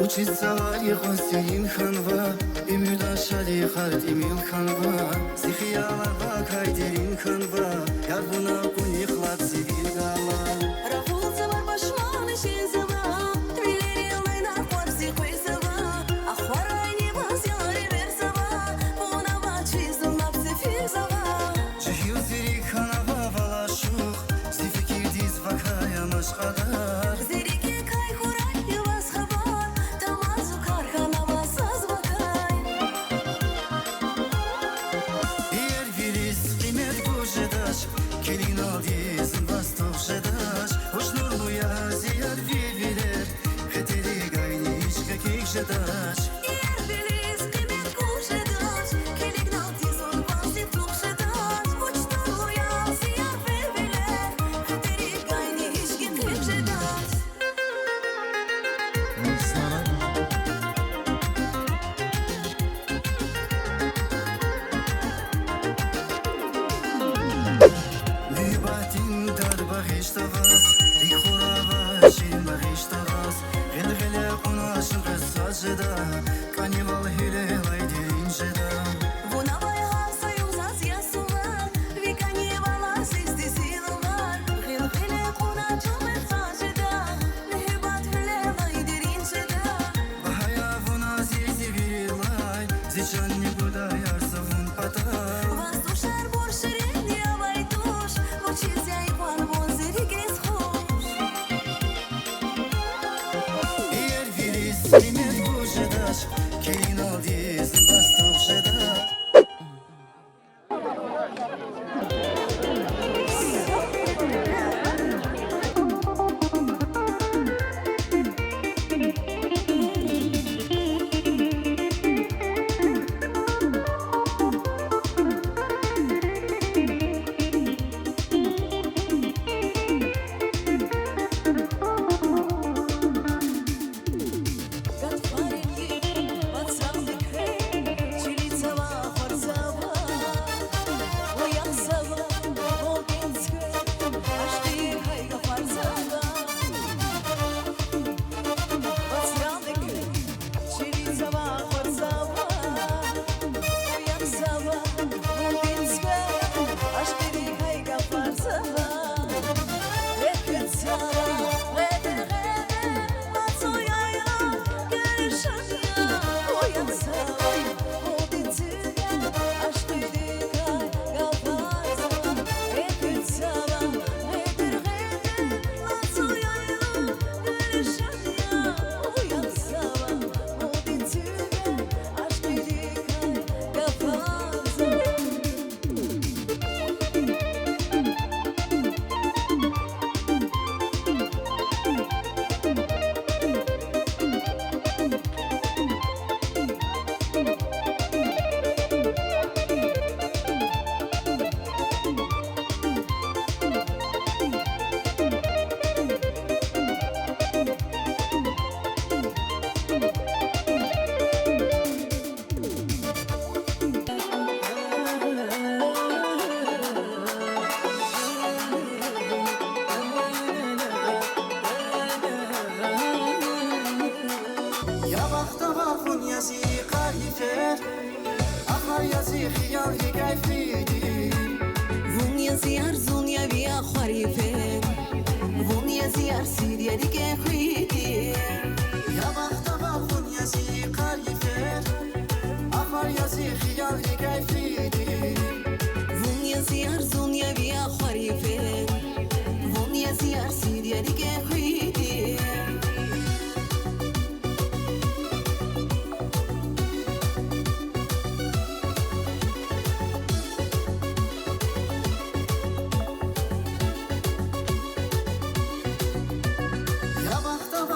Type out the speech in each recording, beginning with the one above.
Учиться лихосин ханва, имюда шали хард имил ханва, сихияла кайдерин ханва, ярбуна кунихлад сивилгала. Рахулца бар башманы шизава, твилерилы на форси хуйсава, ахварай не базяри версава, бунава чизум напсы физава. Чихил зирик ханва валашух, сификир диз вакая машхадар. Зирики кай хурай вас хабар, тамазу кархана масаз вакай. Yer viriz kıymet kuşedaş, kelin aldiz bastov şedaş, hoş nurlu ya ziyar viviler, heteri gayni işka kek şedaş. Yer biliz kıymet kuşedaş, kelik naltizun vasi tukşedaş, uçtan uyan siyah verbiler, hateri gayni işki kekşedaş. Mübatin dar bağıştavaz, rikhurava şin bağıştavaz, gilgile kunaşın kısacıda, kanival hile laydi inşeda. Вунавай союза з'ясува, віка не баланс із силувар, гил-гиле куна чуме хажида, нехибат гилела йдерін шеда. Bahaya vuna zizi virilay, zichan ne buda yarsa vun patar. Воздушар боршерин я вайтуш, учиться икван вонзери грез хуш. Yer viriz kıymet kuşedaş, kelin aldiz bastov şedaş. Ya baktava kun yazi kalifer, ahar yazi khiyal hikayfidi. Vun yazıyar zun ya via kharife, vun yazıyar sirya dike khidi. Ya baktava kun yazi kalifer, ahar yazi khiyal hikayfidi. Vun yazıyar zun ya via kharife, vun yazıyar sirya dike khidi. Ya baktava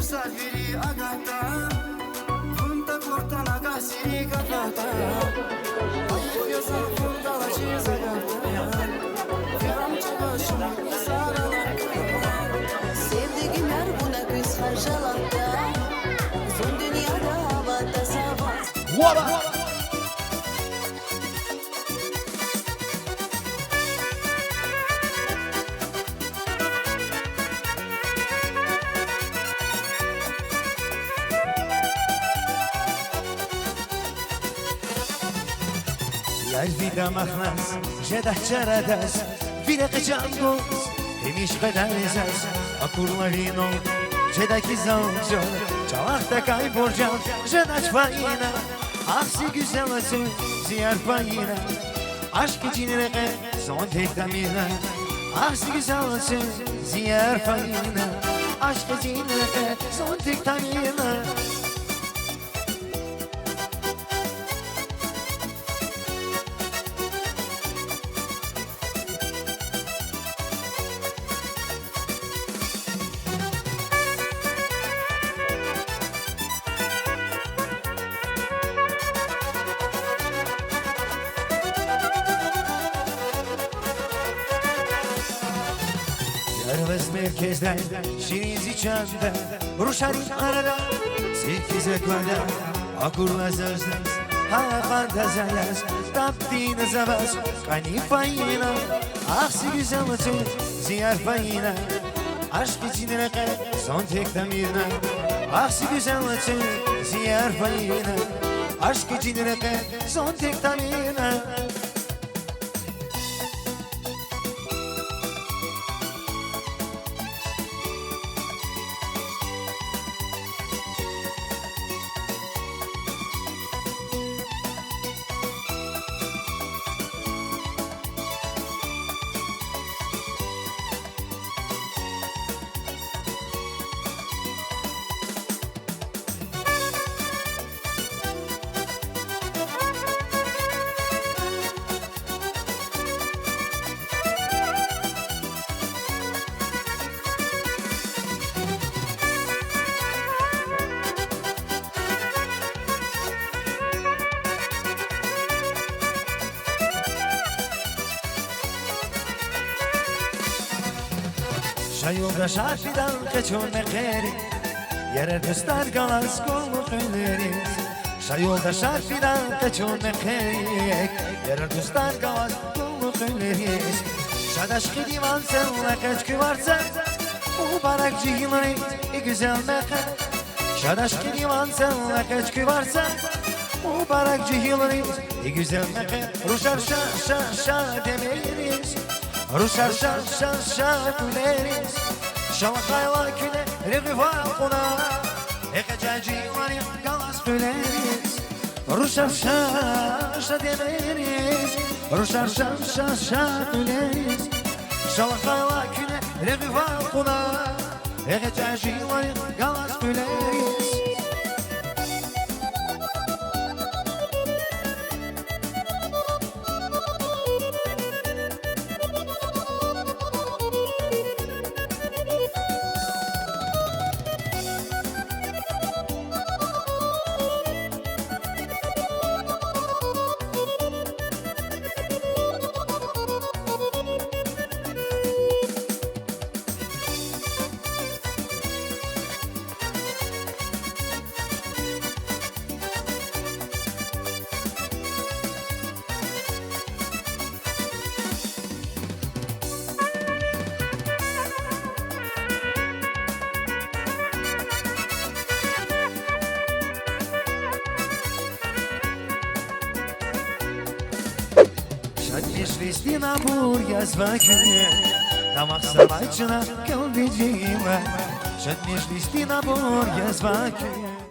salviri agata Punta corta na casiri gata Ay yasa punta la chiza gata Yaram çıkışım saralak Sevdiğimler buna göz harcalarda Son dünyada havada savaz Yer vida mahnas, jedah çaradas Vilek jangos, emiş kadar esas Akurla vino, jedah kizanco Çalakta kayborcan, jedah çfayina Aksi güzel olsun, ziyar payina Aşk için reke, son tek tamina Aksi güzel olsun, ziyar payina Aşk için reke, son tek tamina Yarımız merkezden, şirizi çanda Ruşarin arada, sekize kadar Akurla zazdas, hala fantaziyas Taptığını zavaz, kani fayina Aksi güzel olsun, ziyar fayina Aşk için reke, son tek tamirna Aksi güzel olsun, ziyar fayina Aşk için reke, son tek tamirna Şayolda şarkıdan kaçon mekeri Yerer dostlar galas kolu köleriz Şayolda şarkıdan kaçon mekeri Yerer dostlar galas kolu köleriz Şadaşkı divan senle kaç küvarsa Mübarek cihilini güzel mekan Şadaşkı divan senle kaç küvarsa Mübarek cihilini güzel mekan Ruşar şah şah şah demeliyiz Ruşar şah şah şah kuleriz Şalakayla küle revival kona Ekecacıları galas kuleriz Ruşar şah şah demeliyiz Ruşar şah şah şah kuleriz Şalakayla küle revival kona Ekecacıları galas kuleriz Шли на бурья звакине, Дамах самайчина калдиджима, Шадмеш листи на бурья звакине.